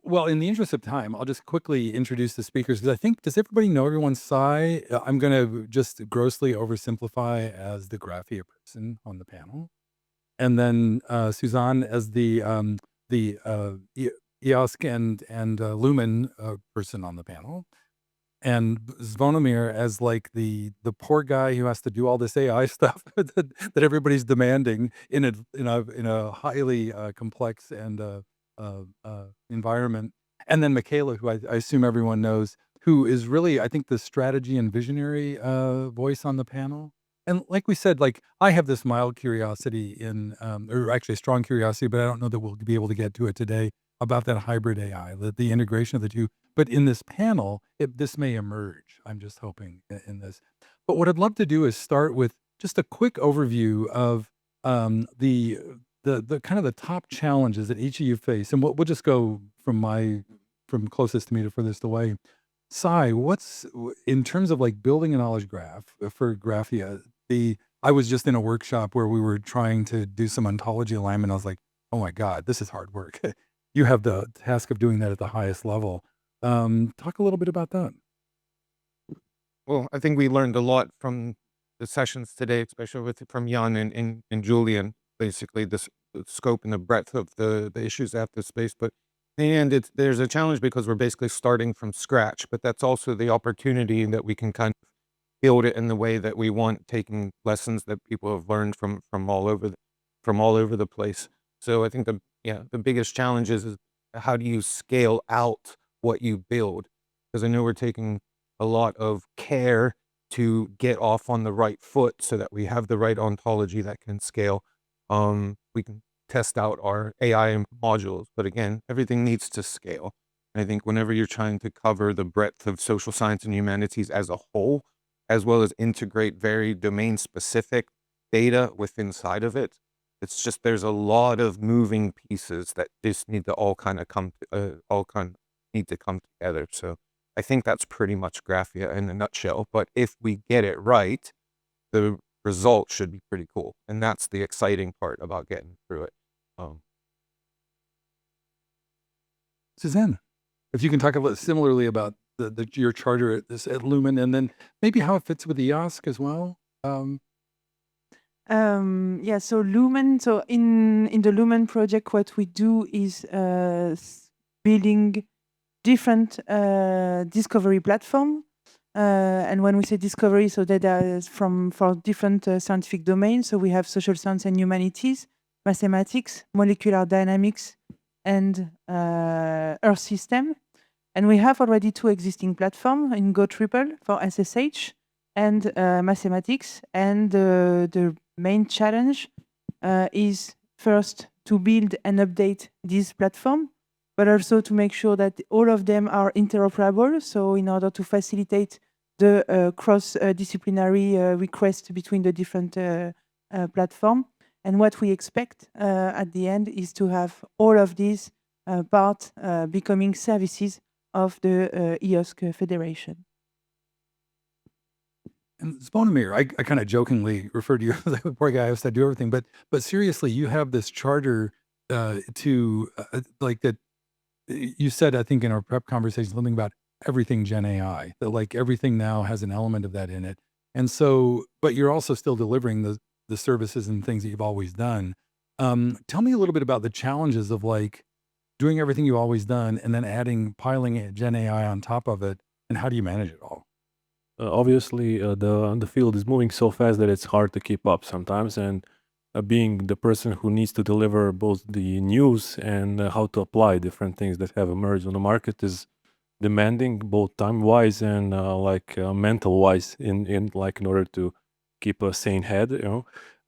Well, in the interest of time, I'll just quickly introduce the speakers because I think, does everybody know everyone? Sai, I'm going to just grossly oversimplify as the Graphia person on the panel, and then Suzanne as the EOSC and LUMEN person on the panel, and Zvonimir as like the poor guy who has to do all this AI stuff that everybody's demanding in a highly complex and environment. And then Michela, who I assume everyone knows, who is really, I think, the strategy and visionary voice on the panel. And like we said, like I have this mild curiosity or actually a strong curiosity, but I don't know that we'll be able to get to it today about that hybrid AI, the integration of the two. But in this panel, this may emerge. I'm just hoping in this. But what I'd love to do is start with just a quick overview of the kind of the top challenges that each of you face, and we'll just go from closest to me to furthest away. Sai, in terms of like building a knowledge graph for Graphia? I was just in a workshop where we were trying to do some ontology alignment. I was like, oh my God, this is hard work. You have the task of doing that at the highest level. Talk a little bit about that. Well, I think we learned a lot from the sessions today, especially from Jan and Julian, basically the scope and the breadth of the issues at this space. But and there's a challenge because we're basically starting from scratch, but that's also the opportunity that we can kind of build it in the way that we want, taking lessons that people have learned from all over the place. So I think the biggest challenge is how do you scale out what you build? Because I know we're taking a lot of care to get off on the right foot so that we have the right ontology that can scale. We can test out our AI modules, but again, everything needs to scale. And I think whenever you're trying to cover the breadth of social science and humanities as a whole, as well as integrate very domain-specific data within inside of it, it's just there's a lot of moving pieces that just need to all kind of need to come together. So I think that's pretty much Graphia in a nutshell. But if we get it right, the result should be pretty cool, and that's the exciting part about getting through it. Suzanne, if you can talk a little similarly about your charter at LUMEN, and then maybe how it fits with the EOSC as well. Yeah, so LUMEN, so in the LUMEN project, what we do is building different discovery platform. And when we say discovery, so that is for different scientific domains. So we have social science and humanities, mathematics, molecular dynamics, and Earth system. And we have already 2 existing platforms in Go Triple for SSH and mathematics. And the main challenge is first to build and update this platform, but also to make sure that all of them are interoperable. So in order to facilitate the cross-disciplinary request between the different platforms. And what we expect at the end is to have all of these parts becoming services of the EOSC Federation. And Zvonimir, I kind of jokingly refer to you as the poor guy who has to do everything, but seriously, you have this charter like that. You said, I think in our prep conversation, something about everything Gen AI, that like everything now has an element of that in it. And so, but you're also still delivering the services and things that you've always done. Tell me a little bit about the challenges of like doing everything you've always done and then piling Gen AI on top of it. And how do you manage it all? Obviously, the field is moving so fast that it's hard to keep up sometimes. And being the person who needs to deliver both the news and how to apply different things that have emerged on the market is demanding, both time-wise and mental-wise, in order to keep a sane head,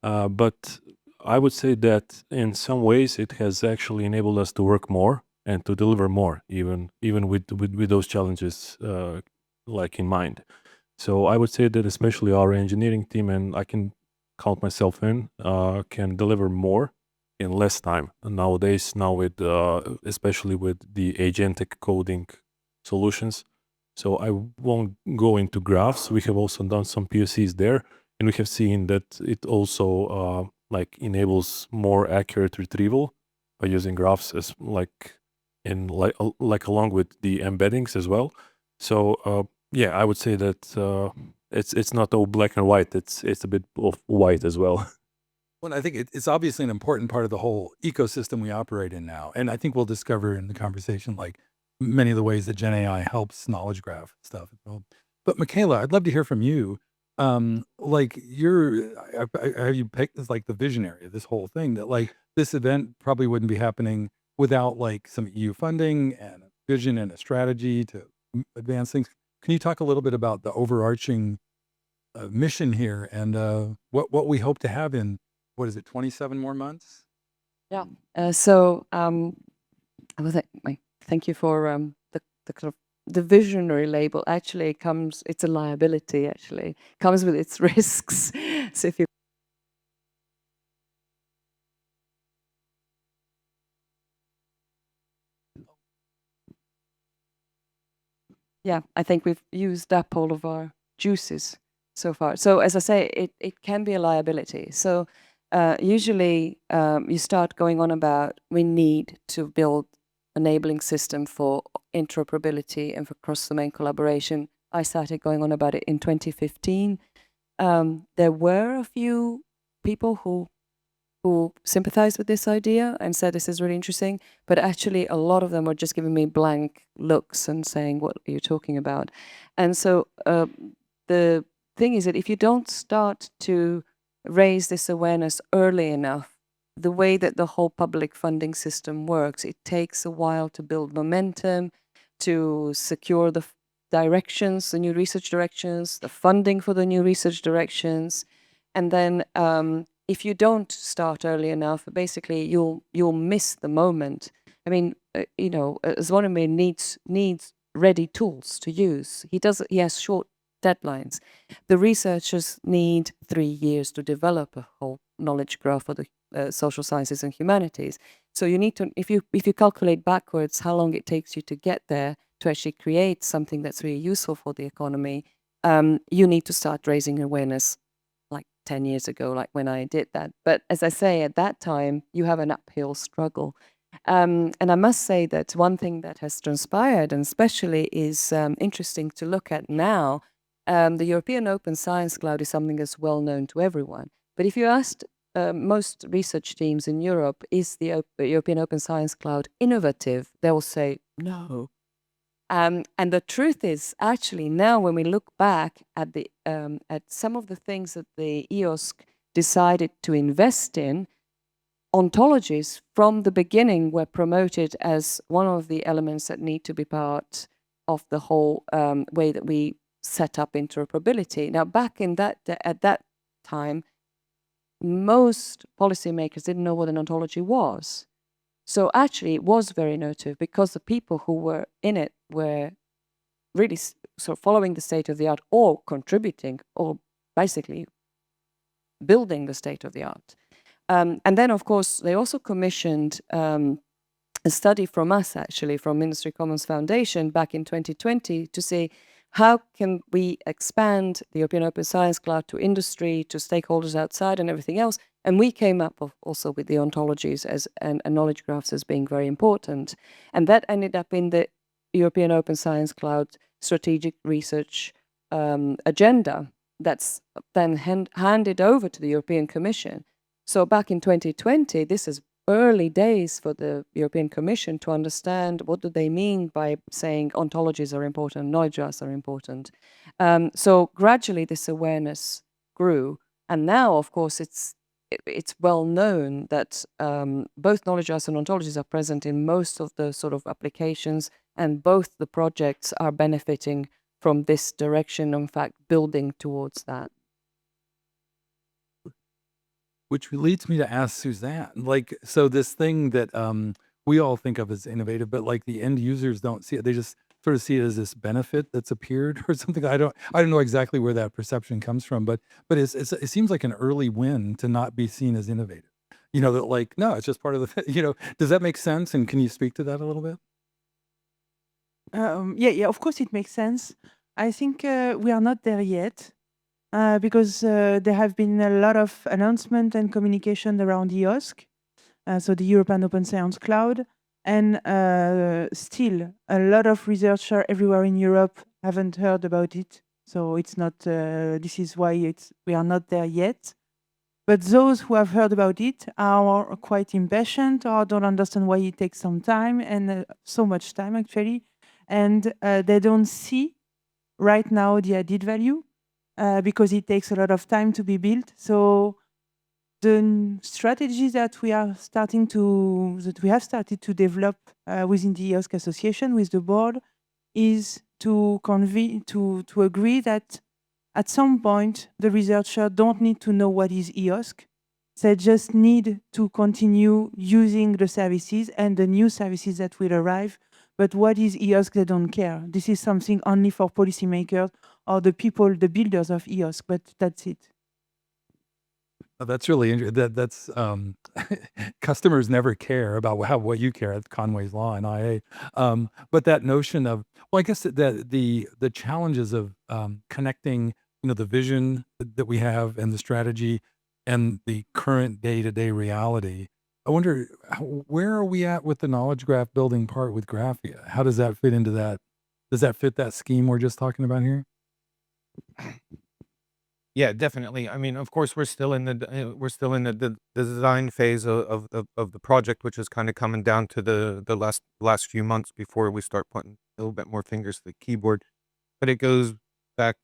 but I would say that in some ways it has actually enabled us to work more and to deliver more, even with those challenges in mind. So I would say that especially our engineering team, and I can count myself in, can deliver more in less time nowadays. Now especially with the agentic coding solutions. So I won't go into graphs. We have also done some POCs there, and we have seen that it also enables more accurate retrieval by using graphs as in like along with the embeddings as well. So yeah, I would say that it's not all black and white. It's a bit of white as well. Well, I think it's obviously an important part of the whole ecosystem we operate in now. And I think we'll discover in the conversation, like many of the ways that Gen AI helps knowledge graph stuff. But Michela, I'd love to hear from you. Like I have you picked as like the visionary of this whole thing, that like this event probably wouldn't be happening without like some EU funding and a vision and a strategy to advance things. Can you talk a little bit about the overarching mission here and what we hope to have in, what is it, 27 more months? Yeah. Thank you for the kind of the visionary label. Actually, it's a liability. Actually, comes with its risks. So if you yeah, I think we've used up all of our juices so far. So as I say, it can be a liability. So usually you start going on about we need to build enabling system for interoperability and for cross-domain collaboration. I started going on about it in 2015. There were a few people who sympathized with this idea and said this is really interesting, but actually a lot of them were just giving me blank looks and saying, what are you talking about? And so the thing is that if you don't start to raise this awareness early enough, the way that the whole public funding system works, it takes a while to build momentum, to secure the directions, the new research directions, the funding for the new research directions. And then if you don't start early enough, basically you'll miss the moment. I mean, Zvonimir needs ready tools to use. He has short deadlines. The researchers need 3 years to develop a whole knowledge graph for the social sciences and humanities. So you need to, if you calculate backwards how long it takes you to get there to actually create something that's really useful for the economy, you need to start raising awareness like 10 years ago, like when I did that. But as I say, at that time, you have an uphill struggle. And I must say that one thing that has transpired, and especially is interesting to look at now, the European Open Science Cloud is something that's well known to everyone. But if you asked most research teams in Europe, is the European Open Science Cloud innovative? They will say no. And the truth is, actually, now when we look back at the at some of the things that the EOSC decided to invest in, ontologies from the beginning were promoted as one of the elements that need to be part of the whole way that we set up interoperability. Now, back in at that time, most policymakers didn't know what an ontology was. So actually, it was very innovative because the people who were in it were really sort of following the state of the art or contributing or basically building the state of the art. And then, of course, they also commissioned a study from us, actually, from Industry Commons Foundation back in 2020 to see how can we expand the European Open Science Cloud to industry, to stakeholders outside and everything else. And we came up also with the ontologies and knowledge graphs as being very important. And that ended up in the European Open Science Cloud strategic research agenda that's then handed over to the European Commission. So back in 2020, this is early days for the European Commission to understand what do they mean by saying ontologies are important, knowledge graphs are important. So gradually this awareness grew. And now, of course, it's well known that both knowledge graphs and ontologies are present in most of the sort of applications, and both the projects are benefiting from this direction, in fact, building towards that. Which leads me to ask Suzanne, like, so this thing that we all think of as innovative, but like the end users don't see it. They just sort of see it as this benefit that's appeared or something. I don't know exactly where that perception comes from, but it seems like an early win to not be seen as innovative. You know, that like, no, it's just part of the, does that make sense? And can you speak to that a little bit? Yeah, of course it makes sense. I think we are not there yet. Because there have been a lot of announcement and communication around EOSC, so the European Open Science Cloud. And still, a lot of researchers everywhere in Europe haven't heard about it. So it's not. This is why we are not there yet. But those who have heard about it are quite impatient or don't understand why it takes some time and so much time actually, and they don't see right now the added value because it takes a lot of time to be built. So the strategy that we have started to develop within the EOSC Association with the board is to agree that at some point the researcher don't need to know what is EOSC. They just need to continue using the services and the new services that will arrive. But what is EOSC, they don't care. This is something only for policymakers or the people, the builders of EOSC, but that's it. Oh, that's really interesting. That's customers never care about what you care. That's Conway's Law and IA. But that notion of, well, I guess that the challenges of connecting, the vision that we have and the strategy and the current day-to-day reality. I wonder, where are we at with the knowledge graph building part with Graphia? How does that fit into that? Does that fit that scheme we're just talking about here? Yeah, definitely. I mean, of course, we're still in the design phase of the project, which is kind of coming down to the last few months before we start putting a little bit more fingers to the keyboard. But it goes back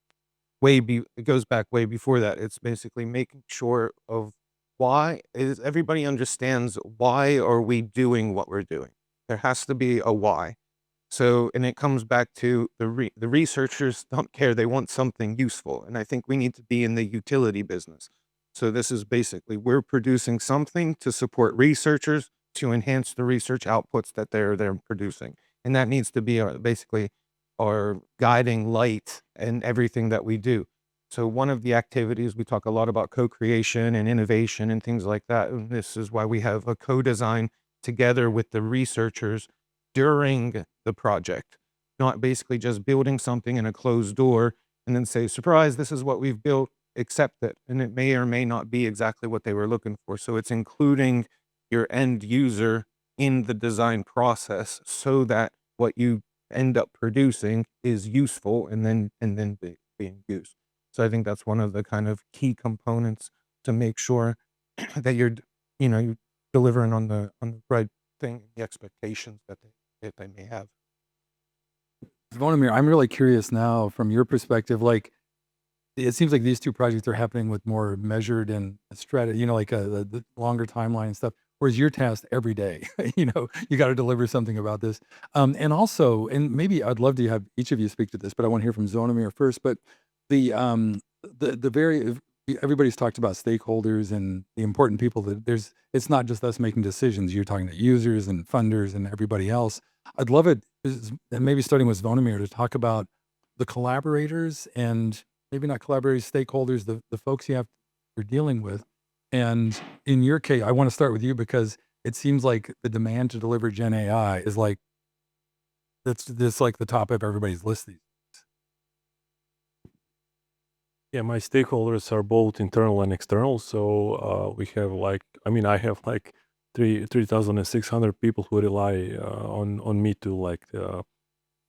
way before that. It's basically making sure of why is everybody understands why are we doing what we're doing. There has to be a why. So, and it comes back to the researchers don't care. They want something useful. And I think we need to be in the utility business. So this is basically, we're producing something to support researchers to enhance the research outputs that they're producing. And that needs to be basically our guiding light in everything that we do. So one of the activities, we talk a lot about co-creation and innovation and things like that. And this is why we have a co-design together with the researchers during the project, not basically just building something in a closed door and then say, surprise, this is what we've built, accept it. And it may or may not be exactly what they were looking for. So it's including your end user in the design process so that what you end up producing is useful and then being used. So I think that's one of the kind of key components to make sure that you're delivering on the right thing, the expectations that they may have. Zvonimir, I'm really curious now from your perspective, like, it seems like these two projects are happening with more measured and strategy, like the longer timeline and stuff, whereas you're tasked every day, you got to deliver something about this. And also, and maybe I'd love to have each of you speak to this, but I want to hear from Zvonimir first, but the everybody's talked about stakeholders and the important people that it's not just us making decisions. You're talking to users and funders and everybody else. I'd love it, maybe starting with Zvonimir, to talk about the collaborators and maybe not collaborators, stakeholders, the folks you're dealing with. And in your case, I want to start with you because it seems like the demand to deliver Gen AI is like, that's like the top of everybody's list these days. Yeah, my stakeholders are both internal and external. So we have I have like 3,600 people who rely on me to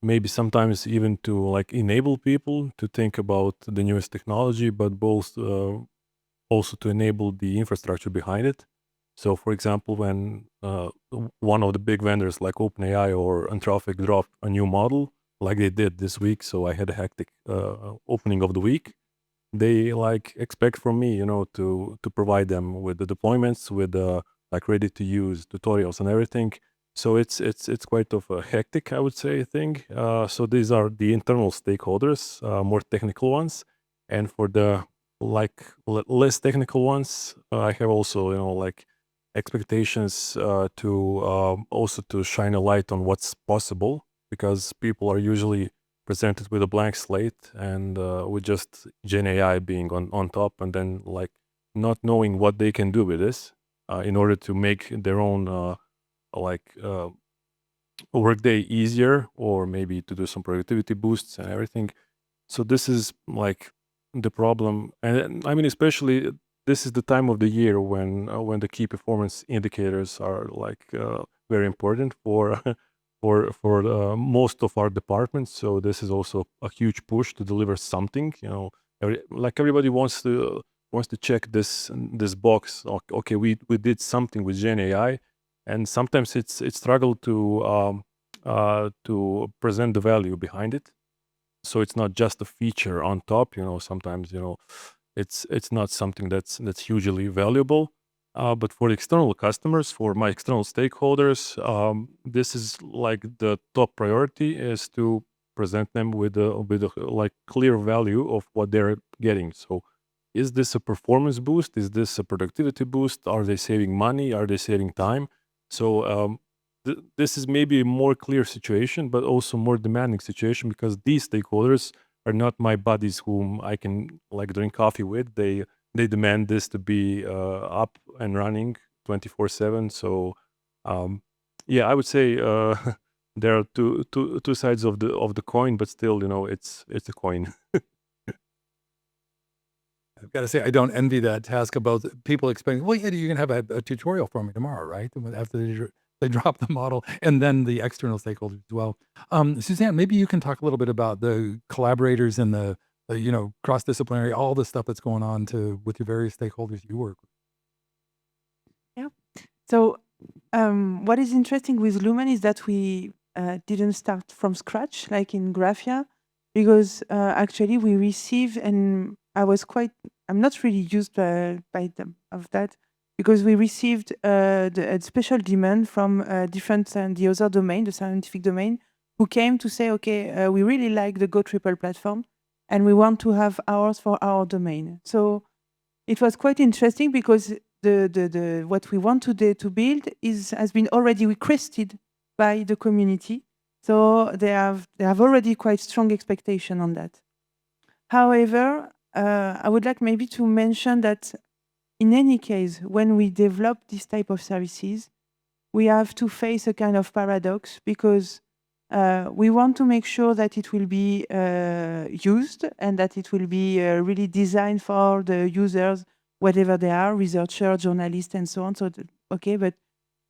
maybe sometimes even to enable people to think about the newest technology, but both also to enable the infrastructure behind it. So for example, when one of the big vendors like OpenAI or Anthropic dropped a new model like they did this week, so I had a hectic opening of the week. They expect from me, to provide them with the deployments, with ready to use tutorials and everything. So it's quite of a hectic, I would say, thing. So these are the internal stakeholders, more technical ones, and for the less technical ones, I have also expectations to also to shine a light on what's possible, because people are usually presented with a blank slate and with just Gen AI being on top, and then not knowing what they can do with this in order to make their own workday easier, or maybe to do some productivity boosts and everything. So this is the problem, and I mean, especially this is the time of the year when the key performance indicators are very important for for most of our departments. So this is also a huge push to deliver something. You know, like everybody wants to check this box. Okay, we did something with Gen AI, and sometimes it's struggle to present the value behind it. So it's not just a feature on top. You know, sometimes it's not something that's hugely valuable. But for external customers, for my external stakeholders, this is like the top priority is to present them with a like clear value of what they're getting. So, is this a performance boost? Is this a productivity boost? Are they saving money? Are they saving time? So, this is maybe a more clear situation, but also more demanding situation because these stakeholders are not my buddies whom I can like drink coffee with. They demand this to be up and running 24/7. So yeah, I would say there are two sides of the coin, but still, it's a coin. I've got to say, I don't envy that task about people expecting, well, yeah, you can have a tutorial for me tomorrow, right? After they drop the model, and then the external stakeholders as well. Suzanne, maybe you can talk a little bit about the collaborators and the cross-disciplinary, all the stuff that's going on with your various stakeholders you work with. Yeah. So what is interesting with Lumen is that we didn't start from scratch like in GRAPHIA, because actually we received, and I'm not really used by them of that, because we received a special demand from the other domain, the scientific domain, who came to say, okay, we really like the Go Triple platform, and we want to have ours for our domain. So it was quite interesting because the what we want to build has been already requested by the community. So they have already quite strong expectation on that. However, I would like maybe to mention that in any case, when we develop this type of services, we have to face a kind of paradox because we want to make sure that it will be used and that it will be really designed for the users, whatever they are, researchers, journalists, and so on. So, okay, but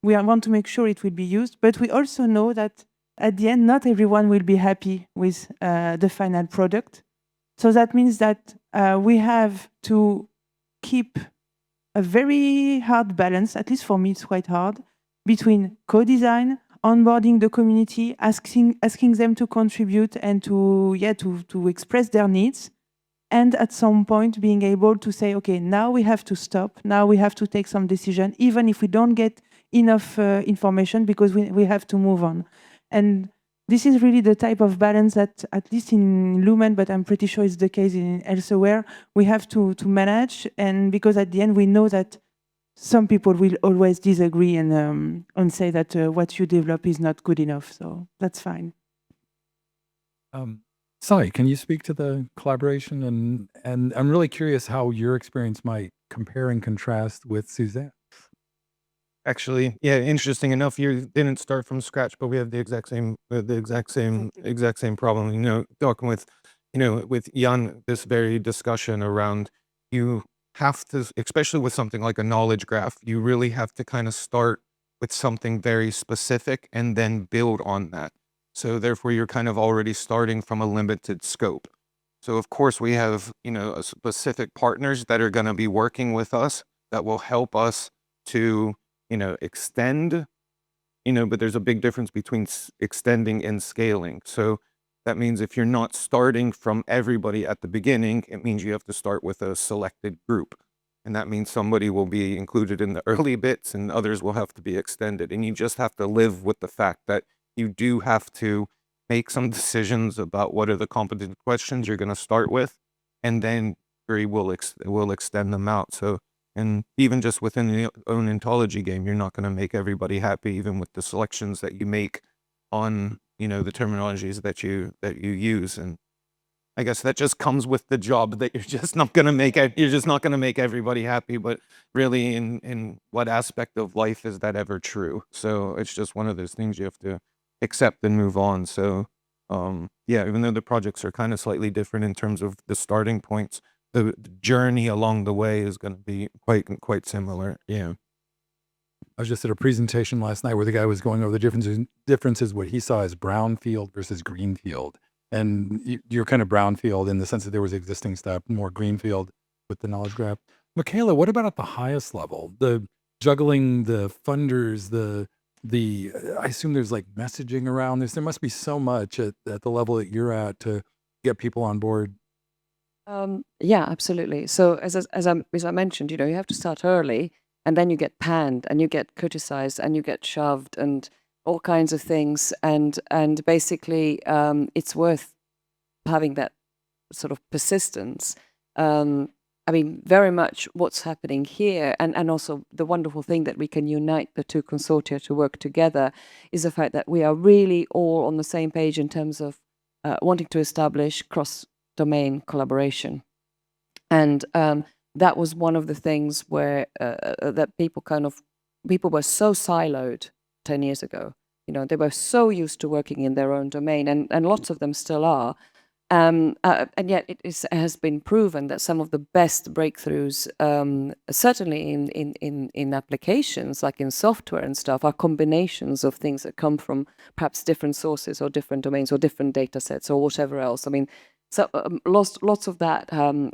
we want to make sure it will be used. But we also know that at the end, not everyone will be happy with the final product. So that means that we have to keep a very hard balance, at least for me, it's quite hard, between co-design, onboarding the community, asking them to contribute and to express their needs, and at some point being able to say, okay, now we have to stop, now we have to take some decision, even if we don't get enough information, because we have to move on. And this is really the type of balance that, at least in Lumen, but I'm pretty sure it's the case in elsewhere, we have to manage. And because at the end, we know that some people will always disagree and say that what you develop is not good enough. So that's fine. Sai, can you speak to the collaboration? And I'm really curious how your experience might compare and contrast with Suzanne. Actually, yeah, interesting enough, you didn't start from scratch, but we have the exact same problem. Talking with, with Jan, this very discussion around you have to, especially with something like a knowledge graph, you really have to kind of start with something very specific and then build on that. So therefore, you're kind of already starting from a limited scope. So of course, we have, specific partners that are going to be working with us that will help us to extend, but there's a big difference between extending and scaling. So that means if you're not starting from everybody at the beginning, it means you have to start with a selected group. And that means somebody will be included in the early bits and others will have to be extended. And you just have to live with the fact that you do have to make some decisions about what are the competent questions you're going to start with, and then we will extend them out. So, and even just within the own ontology game, you're not going to make everybody happy, even with the selections that you make on, the terminologies that you use. And I guess that just comes with the job, that you're just not going to make everybody happy. But really, in what aspect of life is that ever true? So it's just one of those things you have to accept and move on. So yeah, even though the projects are kind of slightly different in terms of the starting points, the journey along the way is going to be quite similar. Yeah. I was just at a presentation last night where the guy was going over the differences what he saw as brownfield versus greenfield. And you're kind of brownfield in the sense that there was existing stuff, more greenfield with the knowledge graph. Michela, what about at the highest level? The juggling the funders, I assume there's like messaging around this. There must be so much at the level that you're at to get people on board. Yeah, absolutely. So as I mentioned, you have to start early, and then you get panned, and you get criticized, and you get shoved, and all kinds of things, and basically, it's worth having that sort of persistence. I mean, very much what's happening here, and also the wonderful thing that we can unite the two consortia to work together, is the fact that we are really all on the same page in terms of wanting to establish cross-domain collaboration. And that was one of the things where that people were so siloed 10 years ago. They were so used to working in their own domain, and lots of them still are. And yet it has been proven that some of the best breakthroughs, certainly in applications, like in software and stuff, are combinations of things that come from perhaps different sources or different domains or different data sets or whatever else. I mean, so lots of that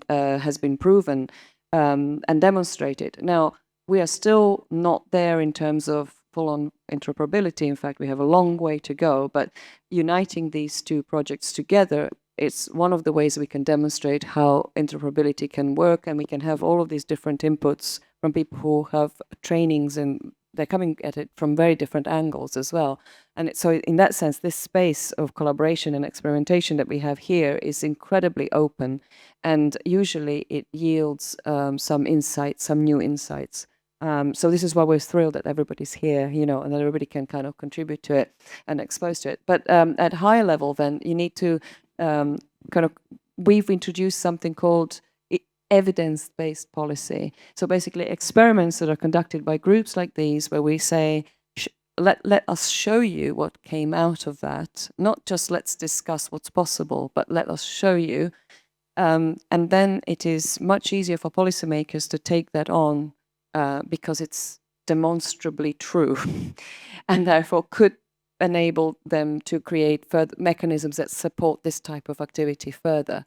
has been proven and demonstrated. Now, we are still not there in terms of full-on interoperability. In fact, we have a long way to go, but uniting these two projects together, it's one of the ways we can demonstrate how interoperability can work, and we can have all of these different inputs from people who have trainings, and they're coming at it from very different angles as well. And so in that sense, this space of collaboration and experimentation that we have here is incredibly open, and usually it yields some insights, some new insights. So this is why we're thrilled that everybody's here, and that everybody can kind of contribute to it and expose to it. But at higher level, then you need to we've introduced something called evidence-based policy. So basically experiments that are conducted by groups like these, where we say, let us show you what came out of that, not just let's discuss what's possible, but let us show you. And then it is much easier for policymakers to take that on because it's demonstrably true and therefore could enable them to create further mechanisms that support this type of activity further.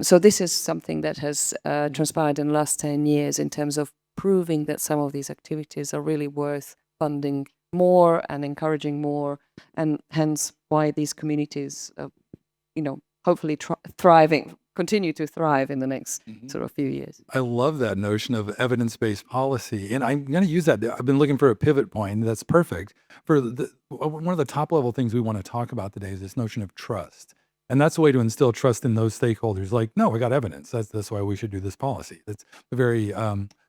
So this is something that has transpired in the last 10 years in terms of proving that some of these activities are really worth funding more and encouraging more, and hence why these communities, hopefully continue to thrive in the next sort of few years. I love that notion of evidence-based policy, and I'm going to use that. I've been looking for a pivot point. That's perfect. For one of the top-level things we want to talk about today is this notion of trust, and that's a way to instill trust in those stakeholders. Like, no, we got evidence. That's why we should do this policy. That's a very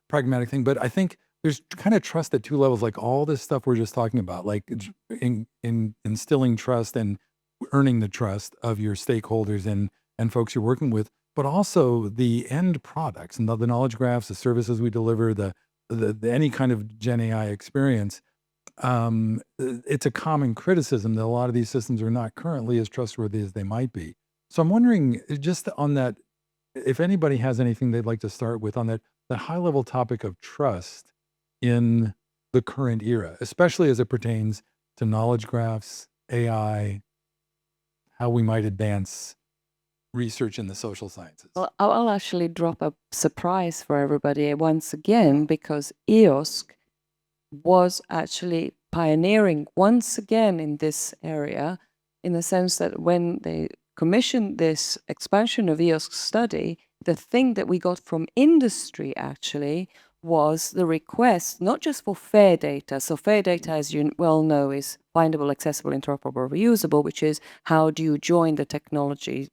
pragmatic thing. But I think there's kind of trust at two levels, like all this stuff we're just talking about, like in instilling trust and earning the trust of your stakeholders and folks you're working with, but also the end products and the knowledge graphs, the services we deliver, the any kind of Gen AI experience. It's a common criticism that a lot of these systems are not currently as trustworthy as they might be. So I'm wondering, just on that, if anybody has anything they'd like to start with on that high level topic of trust in the current era, especially as it pertains to knowledge graphs, AI, how we might advance research in the social sciences. Well, I'll actually drop a surprise for everybody once again, because EOSC was actually pioneering once again in this area, in the sense that when they commissioned this expansion of EOSC study, the thing that we got from industry actually was the request, not just for FAIR data. So FAIR data, as you well know, is findable, accessible, interoperable, reusable, which is how do you join the technology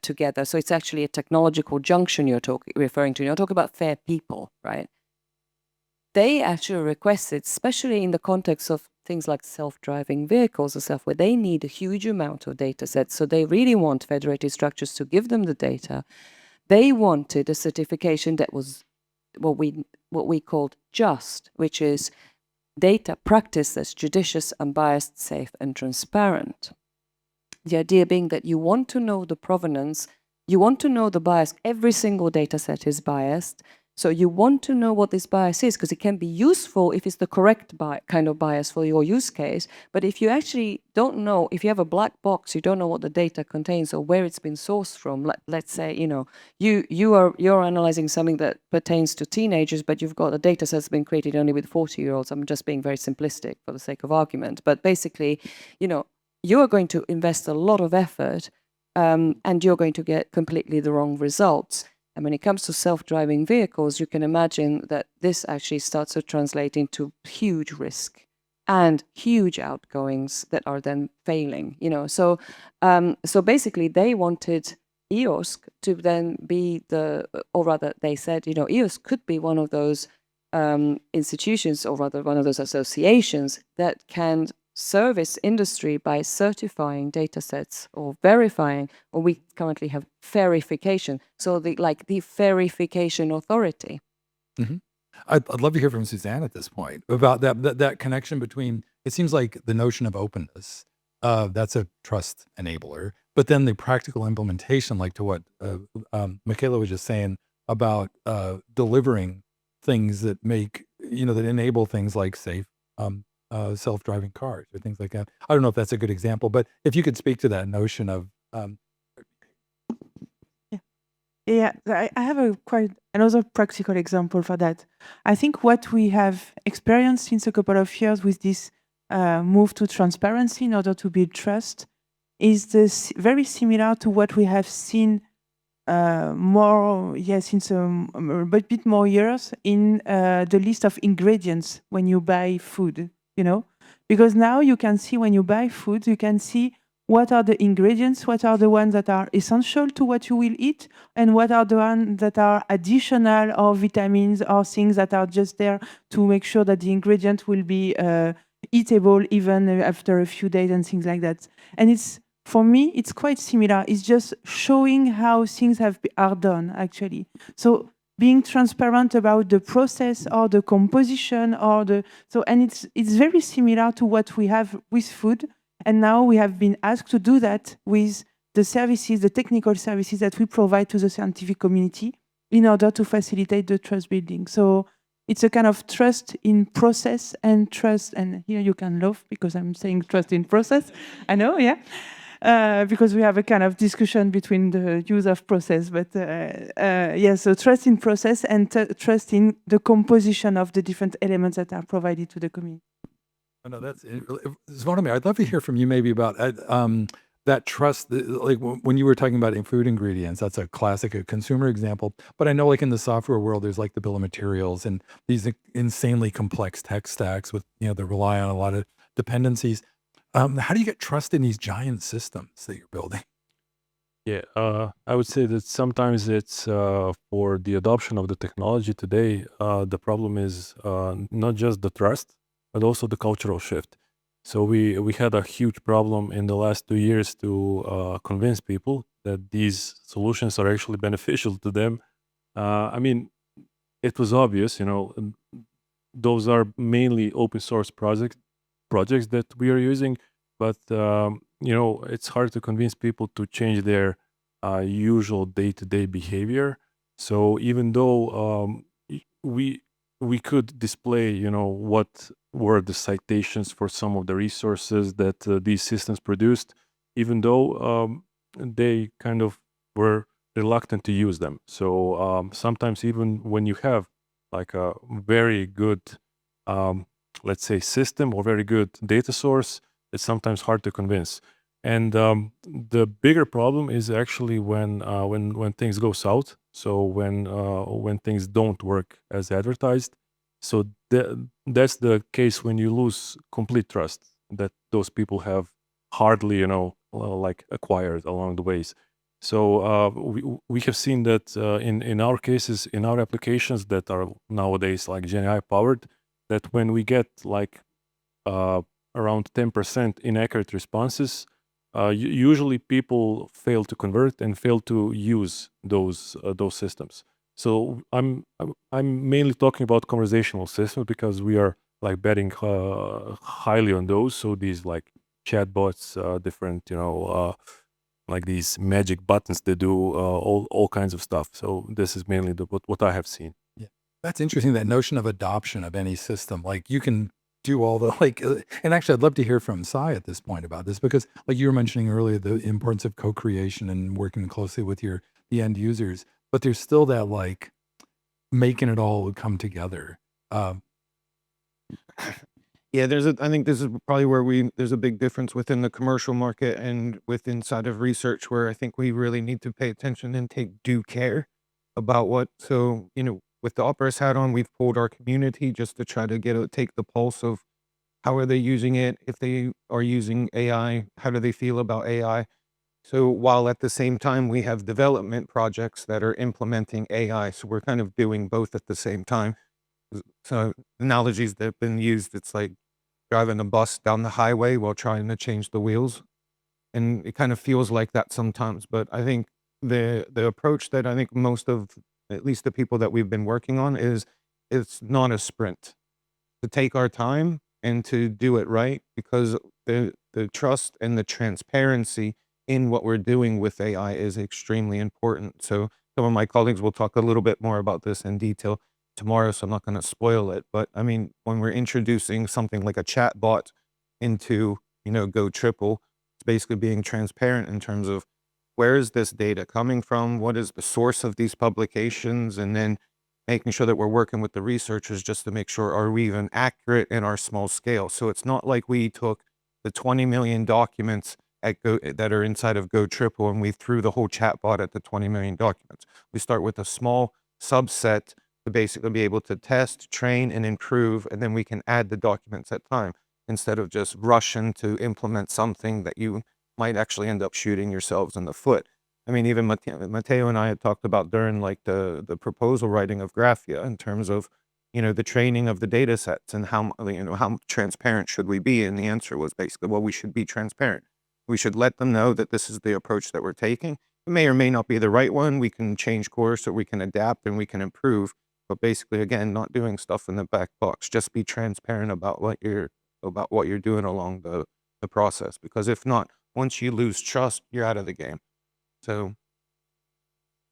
together. So it's actually a technological junction you're referring to. You're talking about FAIR people, right? They actually requested, especially in the context of things like self-driving vehicles and stuff, where they need a huge amount of data sets. So they really want federated structures to give them the data. They wanted a certification that was what we called JUST, which is data practice that's judicious, unbiased, safe, and transparent. The idea being that you want to know the provenance, you want to know the bias. Every single data set is biased. So you want to know what this bias is because it can be useful if it's the correct kind of bias for your use case. But if you actually don't know, if you have a black box, you don't know what the data contains or where it's been sourced from. Let's say, you know, you're analyzing something that pertains to teenagers, but you've got a data set that's been created only with 40-year-olds. I'm just being very simplistic for the sake of argument. But basically, you know, you are going to invest a lot of effort and you're going to get completely the wrong results. And when it comes to self-driving vehicles, you can imagine that this actually starts to translate into huge risk and huge outgoings that are then failing. You know, so basically they wanted EOSC to then be or rather they said, you know, EOSC could be one of those institutions, or rather one of those associations that can service industry by certifying data sets or verifying, or we currently have verification. So the verification authority. Mm-hmm. I'd love to hear from Suzanne at this point about that connection between, it seems like the notion of openness, that's a trust enabler, but then the practical implementation, like to what Michela was just saying about delivering things that make, you know, that enable things like safe self-driving cars or things like that. I don't know if that's a good example, but if you could speak to that notion of Yeah, I have another practical example for that. I think what we have experienced since a couple of years with this move to transparency in order to build trust is this very similar to what we have seen since a bit more years in the list of ingredients when you buy food, you know? Because now you can see when you buy food, you can see what are the ingredients, what are the ones that are essential to what you will eat, and what are the ones that are additional or vitamins or things that are just there to make sure that the ingredient will be eatable even after a few days and things like that. And for me, it's quite similar. It's just showing how things are done, actually. So being transparent about the process or the composition and it's very similar to what we have with food. And now we have been asked to do that with the services, the technical services that we provide to the scientific community in order to facilitate the trust building. So it's a kind of trust in process and trust, and here you can laugh because I'm saying trust in process. I know, yeah. Because we have a kind of discussion between the use of process, but so trust in process and trust in the composition of the different elements that are provided to the community. Oh, no, that's Zvonimir, I'd love to hear from you maybe about that trust, like when you were talking about food ingredients, that's a classic, a consumer example. But I know like in the software world, there's like the bill of materials and these insanely complex tech stacks with, you know, that rely on a lot of dependencies. How do you get trust in these giant systems that you're building? Yeah, I would say that sometimes it's for the adoption of the technology today, the problem is not just the trust, but also the cultural shift. So we had a huge problem in the last 2 years to convince people that these solutions are actually beneficial to them. I mean, it was obvious, you know, those are mainly open source projects that we are using, but you know, it's hard to convince people to change their usual day-to-day behavior. So even though we could display, you know, what were the citations for some of the resources that these systems produced, even though they kind of were reluctant to use them. So sometimes even when you have like a very good, let's say, system or very good data source, it's sometimes hard to convince. And the bigger problem is actually when things go south. So when things don't work as advertised. So that's the case when you lose complete trust that those people have hardly, you know, like acquired along the ways. So we have seen that in our cases, in our applications that are nowadays like GenAI powered, that when we get like around 10% inaccurate responses, usually people fail to convert and fail to use those systems. So I'm mainly talking about conversational systems because we are like betting highly on those. So these like chatbots, different, you know, like these magic buttons that do all kinds of stuff. So this is mainly what I have seen. Yeah. That's interesting, that notion of adoption of any system. Like, you can do all the and actually, I'd love to hear from Sai at this point about this, because like you were mentioning earlier, the importance of co-creation and working closely with the end users, but there's still that like making it all come together. Yeah, I think this is probably where there's a big difference within the commercial market and with inside of research, where I think we really need to pay attention and take due care about so, with the Opera's hat on, we've pulled our community just to try to take the pulse of how are they using it, if they are using AI, how do they feel about AI. So while at the same time we have development projects that are implementing AI, so we're kind of doing both at the same time. So analogies that have been used, it's like driving a bus down the highway while trying to change the wheels. And it kind of feels like that sometimes. But I think the approach that I think most of, at least the people that we've been working on, is it's not a sprint. To take our time and to do it right, because the trust and the transparency in what we're doing with AI is extremely important. So some of my colleagues will talk a little bit more about this in detail tomorrow, so I'm not going to spoil it. But I mean, when we're introducing something like a chat bot into, Go Triple, it's basically being transparent in terms of where is this data coming from? What is the source of these publications? And then making sure that we're working with the researchers just to make sure, are we even accurate in our small scale? So it's not like we took the 20 million documents that are inside of Go Triple and we threw the whole chatbot at the 20 million documents. We start with a small subset to basically be able to test, train, and improve, and then we can add the documents at time, instead of just rushing to implement something that you might actually end up shooting yourselves in the foot. I mean, even Matteo and I had talked about during like the proposal writing of GRAPHIA, in terms of, the training of the data sets and how transparent should we be? And the answer was basically, well, we should be transparent. We should let them know that this is the approach that we're taking. It may or may not be the right one. We can change course, or we can adapt and we can improve. But basically, again, not doing stuff in the back box. Just be transparent about what you're doing along the process. Because if not, once you lose trust, you're out of the game. So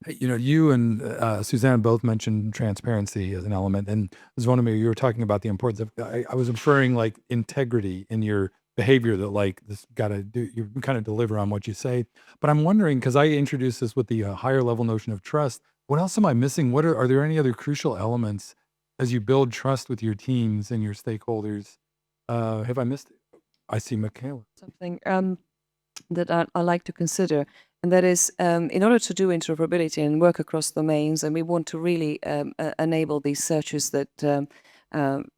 Hey, you and Suzanne both mentioned transparency as an element, and Zvonimir, you were talking about the importance of. I was inferring like integrity in your behavior, that like this got to do. You kind of deliver on what you say, but I'm wondering, because I introduced this with the higher level notion of trust. What else am I missing? Are there any other crucial elements as you build trust with your teams and your stakeholders? Have I missed it? I see Michela. Something that I like to consider, and that is, in order to do interoperability and work across domains, and we want to really enable these searches that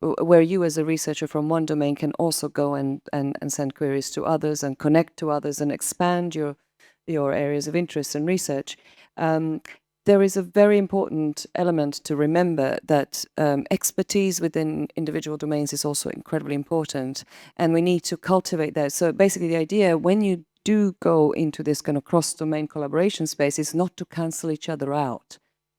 where you as a researcher from one domain can also go and send queries to others and connect to others and expand your areas of interest and research. There is a very important element to remember, that expertise within individual domains is also incredibly important, and we need to cultivate that. So basically the idea, when you do go into this kind of cross-domain collaboration space, is not to cancel each other out.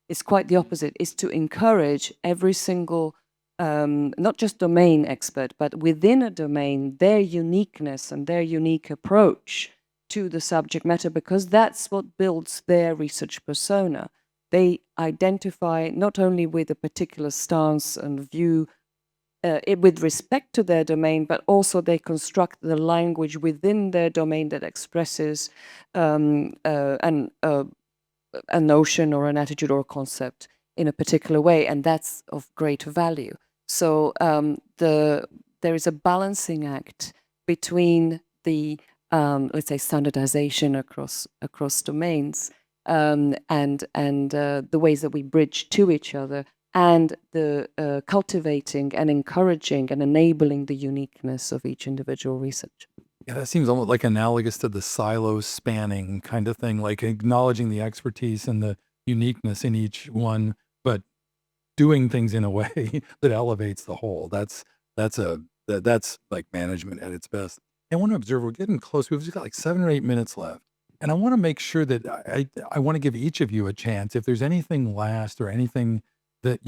It's quite the opposite. It's to encourage every single, not just domain expert, but within a domain, their uniqueness and their unique approach to the subject matter, because that's what builds their research persona. They identify not only with a particular stance and view with respect to their domain, but also they construct the language within their domain that expresses a notion or an attitude or a concept in a particular way, and that's of great value. So there is a balancing act between the let's say standardization across domains and the ways that we bridge to each other, and the cultivating and encouraging and enabling the uniqueness of each individual research. Yeah, that seems almost like analogous to the silo spanning kind of thing, like acknowledging the expertise and the uniqueness in each one, but doing things in a way that elevates the whole. That's like management at its best. I want to observe, we're getting close. We've just got like 7 or 8 minutes left. And I want to make sure that I want to give each of you a chance. If there's anything last or anything that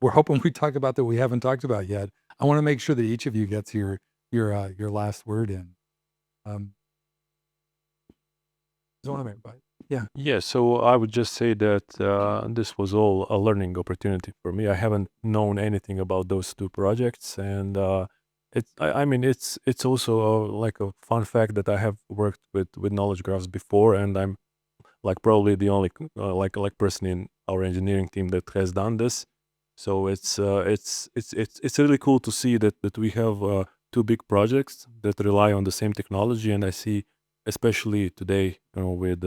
we're hoping we talk about that we haven't talked about yet, I want to make sure that each of you gets your last word in. Zvonimir, bye. Yeah. Yeah, so I would just say that this was all a learning opportunity for me. I haven't known anything about those two projects, and I mean, it's also like a fun fact that I have worked with knowledge graphs before, and I'm like probably the only like person in our engineering team that has done this. So it's really cool to see that we have two big projects that rely on the same technology, and I see especially today, with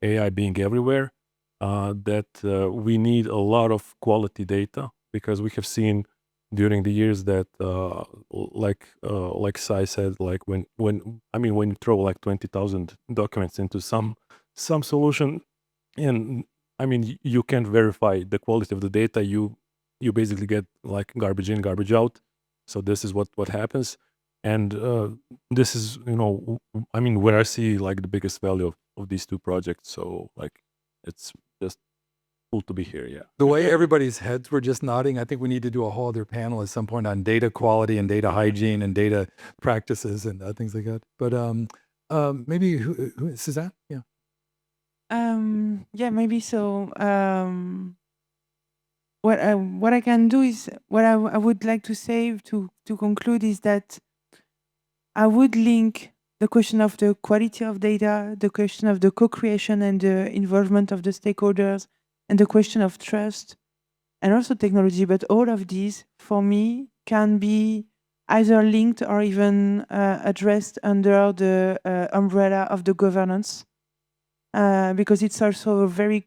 AI being everywhere, that we need a lot of quality data, because we have seen during the years that like Sai said, like when I mean, when you throw like 20,000 documents into some solution, and I mean, you can't verify the quality of the data, you basically get like garbage in, garbage out. So this is what happens, and this is, I mean, where I see like the biggest value of these two projects. So like, it's just cool to be here. Yeah. The way everybody's heads were just nodding, I think we need to do a whole other panel at some point on data quality and data hygiene and data practices and things like that. But maybe Suzanne? Yeah. Yeah, maybe so. What I can do is, what I would like to say to conclude is that I would link the question of the quality of data, the question of the co-creation and the involvement of the stakeholders, and the question of trust, and also technology. But all of these, for me, can be either linked or even addressed under the umbrella of the governance, because it's also a very,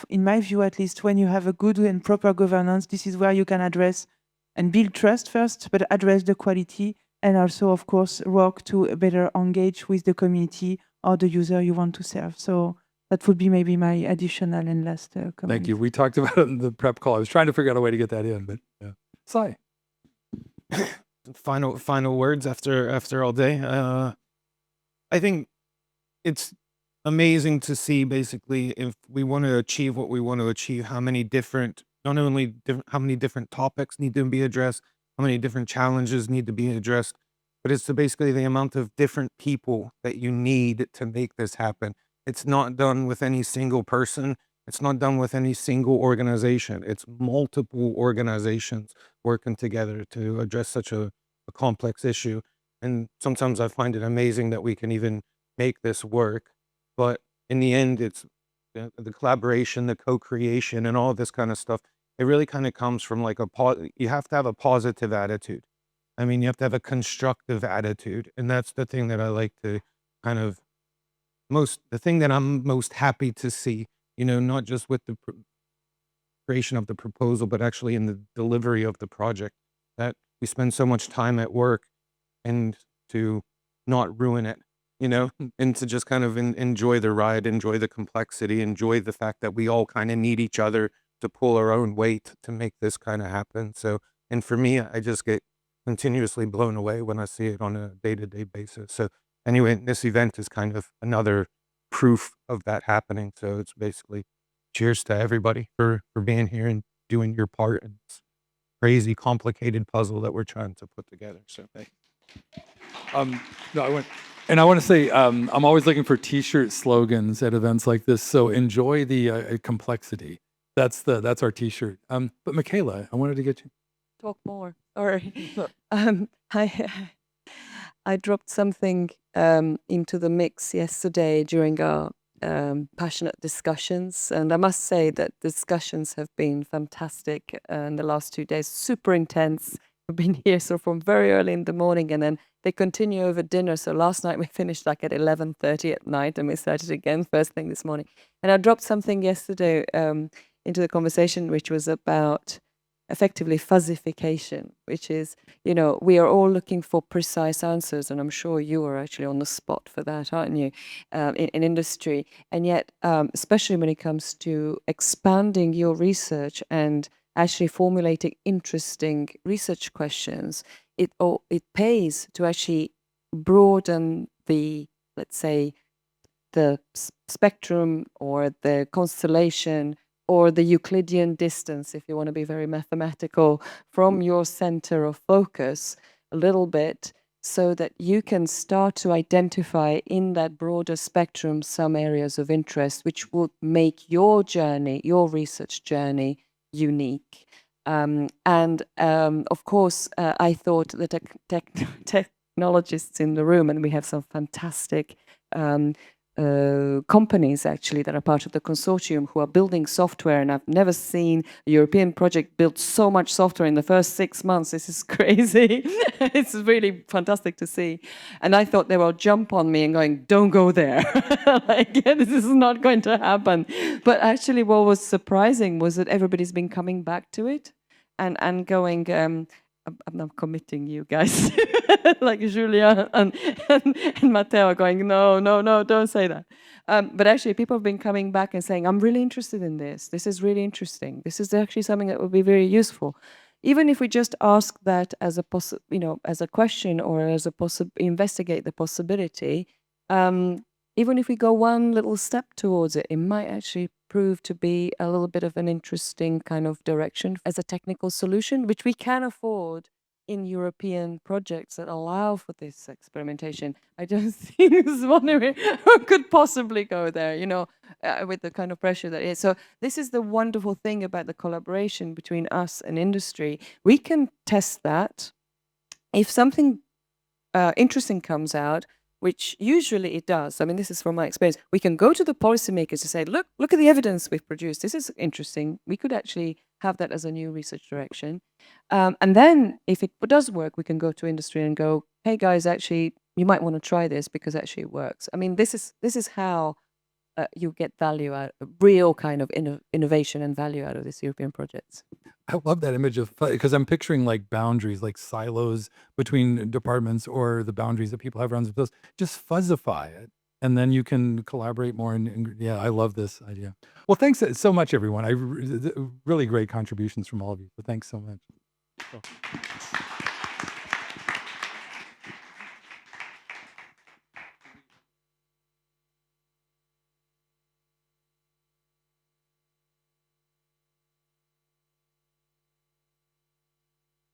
in my view at least, when you have a good and proper governance, this is where you can address and build trust first, but address the quality, and also, of course, work to better engage with the community or the user you want to serve. So that would be maybe my additional and last comment. Thank you. We talked about it in the prep call. I was trying to figure out a way to get that in, but yeah. Sai. Final words after all day. I think it's amazing to see, basically, if we want to achieve what we want to achieve, how many different, not only how many different topics need to be addressed, how many different challenges need to be addressed, but it's basically the amount of different people that you need to make this happen. It's not done with any single person. It's not done with any single organization. It's multiple organizations working together to address such a complex issue. And sometimes I find it amazing that we can even make this work. But in the end, it's the collaboration, the co-creation, and all this kind of stuff. It really kind of comes from like you have to have a positive attitude. I mean, you have to have a constructive attitude. And that's the thing that I like to kind of the thing that I'm most happy to see, not just with the creation of the proposal, but actually in the delivery of the project, that we spend so much time at work and to not ruin it, and to just kind of enjoy the ride, enjoy the complexity, enjoy the fact that we all kind of need each other to pull our own weight to make this kind of happen. So, and for me, I just get continuously blown away when I see it on a day-to-day basis. So anyway, this event is kind of another proof of that happening. So it's basically cheers to everybody for being here and doing your part in this crazy, complicated puzzle that we're trying to put together. So hey. No, I want to say, I'm always looking for T-shirt slogans at events like this. So enjoy the complexity. That's our T-shirt. But Michela, I wanted to get you. Talk more. Sorry. I dropped something into the mix yesterday during our passionate discussions, and I must say that discussions have been fantastic in the last 2 days, super intense. We've been here so from very early in the morning, and then they continue over dinner. So last night we finished like at 11:30 at night, and we started again first thing this morning. And I dropped something yesterday into the conversation, which was about effectively fuzzification, which is, we are all looking for precise answers, and I'm sure you are actually on the spot for that, aren't you, in industry. And yet, especially when it comes to expanding your research and actually formulating interesting research questions, it pays to actually broaden the, let's say, the spectrum or the constellation or the Euclidean distance, if you want to be very mathematical, from your center of focus a little bit, so that you can start to identify in that broader spectrum some areas of interest which will make your journey, your research journey, unique. Of course, I thought the technologists in the room, and we have some fantastic companies actually that are part of the consortium who are building software, and I've never seen a European project build so much software in the first 6 months. This is crazy. It's really fantastic to see. And I thought they will jump on me and going, don't go there. Like, this is not going to happen. But actually what was surprising was that everybody's been coming back to it and going, I'm not committing you guys, like Julia and Matteo are going, no, don't say that. But actually people have been coming back and saying, I'm really interested in this. This is really interesting. This is actually something that would be very useful. Even if we just ask that as a as a question or as a investigate the possibility, even if we go one little step towards it, it might actually prove to be a little bit of an interesting kind of direction as a technical solution, which we can afford in European projects that allow for this experimentation. I don't think Zvonimir could possibly go there, with the kind of pressure that is. So this is the wonderful thing about the collaboration between us and industry. We can test that. If something interesting comes out, which usually it does. I mean, this is from my experience. We can go to the policymakers to say, look at the evidence we've produced. This is interesting. We could actually have that as a new research direction. And then if it does work, we can go to industry and go, hey guys, actually, you might want to try this because actually it works. I mean, this is how you get value out, real kind of innovation and value out of these European projects. I love that image of, because I'm picturing like boundaries, like silos between departments, or the boundaries that people have around themselves. Just fuzzify it, and then you can collaborate more. And yeah, I love this idea. Well, thanks so much, everyone. Really great contributions from all of you. So thanks so much. Cool.